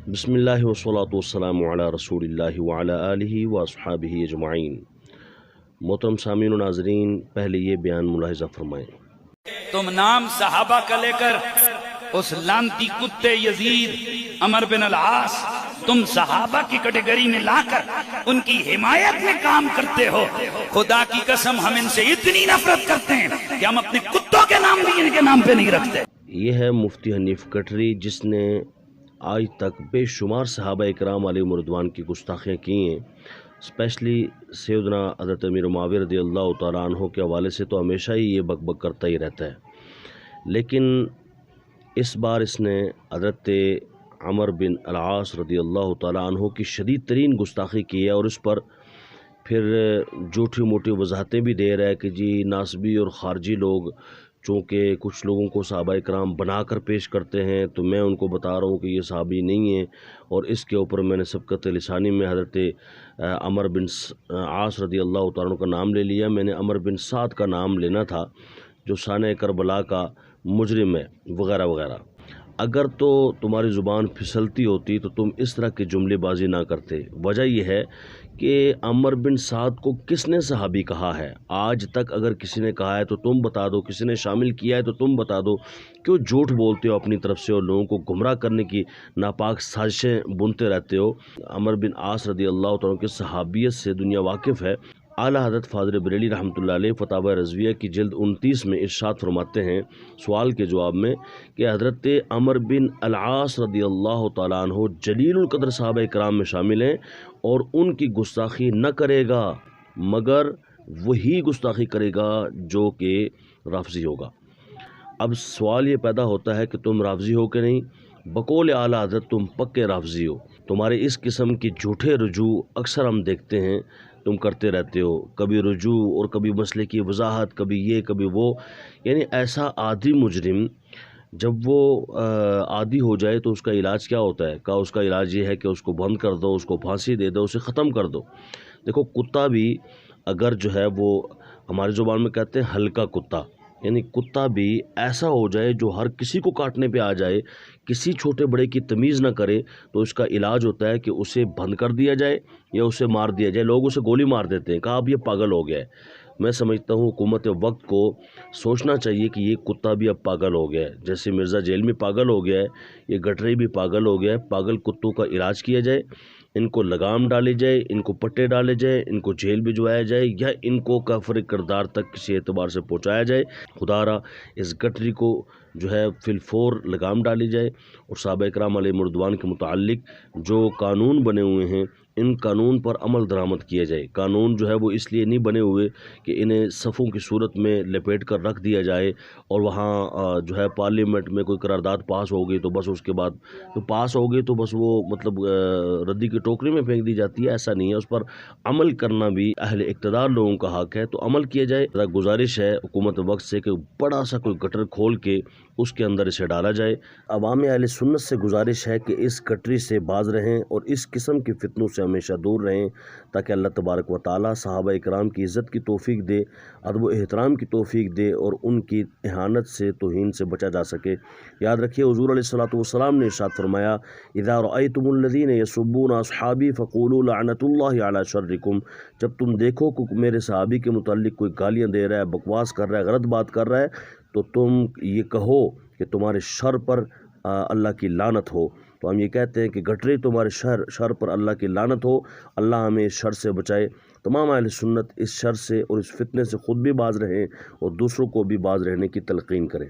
बिस्मिल्लाह वस्सलातु वस्सलामु अला रसूलिल्लाहि व अला आलिहि व अस्हाबिहि अजमाइन। मोहतरम सामीन व नाज़रीन, पहले ये बयान मुलाहिज़ा फरमाएं। तुम नाम सहाबा का लेकर उस लानती कुत्ते यजीद अमर बिन अल-आस तुम सहाबा की कैटेगरी में लाकर उनकी हिमायत में काम करते हो। खुदा की कसम हम इनसे इतनी नफरत करते हैं कि हम अपने कुत्तों के नाम भी इनके नाम पे नहीं रखते। ये है मुफ्ती हनीफ कटरी, जिसने आज तक बेशुमार सहाबा इकराम अलैहिम रिदवान की गुस्ताखियाँ की हैं। स्पेशली सैयदना हज़रत अमीर मुआविया रज़ियल्लाहु तआला अन्हु के हवाले से तो हमेशा ही ये बकबक करता ही रहता है, लेकिन इस बार इसने हज़रत अमर बिन अल-आस रज़ियल्लाहु तआला अन्हु की शदीद तरीन गुस्ताखी की है, और इस पर फिर झूठी मोटी वजाहतें भी दे रहा है कि जी नासबी और ख़ारजी लोग चूँकि कुछ लोगों को सहाबा इकराम बना कर पेश करते हैं, तो मैं उनको बता रहा हूँ कि ये सहाबी नहीं है। और इसके ऊपर मैंने सबकत लिसानी में हज़रत अमर बिन आस रज़ियल्लाहु तआला अन्हु का नाम ले लिया। मैंने अमर बिन साद का नाम लेना था, जो शान करबला का मुजरिम है, वगैरह वगैरह। अगर तो तुम्हारी ज़ुबान फिसलती होती तो तुम इस तरह की जुमलेबाजी ना करते। वजह यह है कि अमर बिन साद को किसने सहाबी कहा है? आज तक अगर किसी ने कहा है तो तुम बता दो, किसी ने शामिल किया है तो तुम बता दो। क्यों झूठ बोलते हो अपनी तरफ से और लोगों को गुमराह करने की नापाक साजिशें बुनते रहते हो? अमर बिन आस रज़ियल्लाहु तआला की सहाबियत से दुनिया वाकिफ़ है। आला हज़रत फ़ाज़िल बरेली रहमतुल्लाह अलैह फ़तावा रज़विया की जिल्द 29 में इरशाद फरमाते हैं सवाल के जवाब में कि हज़रत अमर बिन अल-आस रज़ियल्लाहु तआला अन्हु जलीलुल क़द्र सहाबा इकराम में शामिल हैं, और उनकी गुस्ताखी न करेगा मगर वही गुस्ताखी करेगा जो कि राफ़ज़ी होगा। अब सवाल ये पैदा होता है कि तुम राफ़ज़ी हो कि नहीं? बकौल आला हज़रत तुम पक्के राफ़ज़ी हो। तुम्हारे इस किस्म की झूठे रुजू अक्सर हम देखते हैं तुम करते रहते हो, कभी रुजू और कभी मसले की वजाहत, कभी ये कभी वो। यानी ऐसा आदी मुजरिम जब वो आदी हो जाए तो उसका इलाज क्या होता है? का उसका इलाज ये है कि उसको बंद कर दो, उसको फांसी दे दो, उसे ख़त्म कर दो। देखो, कुत्ता भी अगर जो है वो हमारी ज़ुबान में कहते हैं हल्का कुत्ता, यानी कुत्ता भी ऐसा हो जाए जो हर किसी को काटने पे आ जाए, किसी छोटे बड़े की तमीज़ ना करे, तो इसका इलाज होता है कि उसे बंद कर दिया जाए या उसे मार दिया जाए। लोग उसे गोली मार देते हैं, कहा अब ये पागल हो गया है। मैं समझता हूँ हुकूमत वक्त को सोचना चाहिए कि ये कुत्ता भी अब पागल हो गया है। जैसे मिर्ज़ा जेल में पागल हो गया है, ये गटरी भी पागल हो गया है। पागल कुत्तों का इलाज किया जाए, इनको लगाम डाली जाए, इनको पट्टे डाले जाए, इनको जेल भिजवाया जाए, या इनको काफिर किरदार तक किसी एतबार से पहुँचाया जाए। खुदारा इस गटरी को जो है फिलफोर लगाम डाली जाए, और सहाबा इकराम अलैहिम रिदवान के मुताल्लिक जो कानून बने हुए हैं, इन कानून पर अमल दरामद किया जाए। कानून जो है वो इसलिए नहीं बने हुए कि इन्हें सफ़ों की सूरत में लपेट कर रख दिया जाए, और वहाँ जो है पार्लियामेंट में कोई करारदाद पास हो गई तो बस उसके बाद तो पास हो गई तो बस वो मतलब रद्दी की टोकरी में फेंक दी जाती है। ऐसा नहीं है, उस पर अमल करना भी अहले इक़्तिदार लोगों का हक़ है, तो अमल किया जाए। गुजारिश है हुकूमत वक्त से कि बड़ा सा कोई गटर खोल के उसके अंदर इसे डाला जाए। अवाम अहले सुन्नत से गुजारिश है कि इस गटरी से बाज रहें और इस किस्म की फितनों से हमेशा दूर रहें, ताकि अल्लाह तबारक व तआला सहाबा इकराम की इज़्ज़त की तौफ़ीक दे, अदब व एहतराम की तौफ़ीक दे, और उनकी इहानत से तौहीन से बचा जा सके। याद रखिए, हुज़ूर अलैहिस्सलातु वस्सलाम ने इरशाद फरमाया, इज़ा रअयतुमुल्लज़ीना यसुब्बूना अस्हाबी फ़क़ूलू लअनतुल्लाहि अला शर्रिकुम। जब तुम देखो कि मेरे सहाबी के मुताल्लिक कोई गालियाँ दे रहा है, बकवास कर रहा है, गलत बात कर रहा है, तो तुम ये कहो कि तुम्हारे शर पर अल्लाह की लानत हो। तो हम ये कहते हैं कि गटरी तुम्हारे शर पर अल्लाह की लानत हो। अल्लाह हमें इस शर से बचाए। तमाम अहले सुन्नत इस शर से और इस फितने से ख़ुद भी बाज रहें और दूसरों को भी बाज रहने की तलक़ीन करें।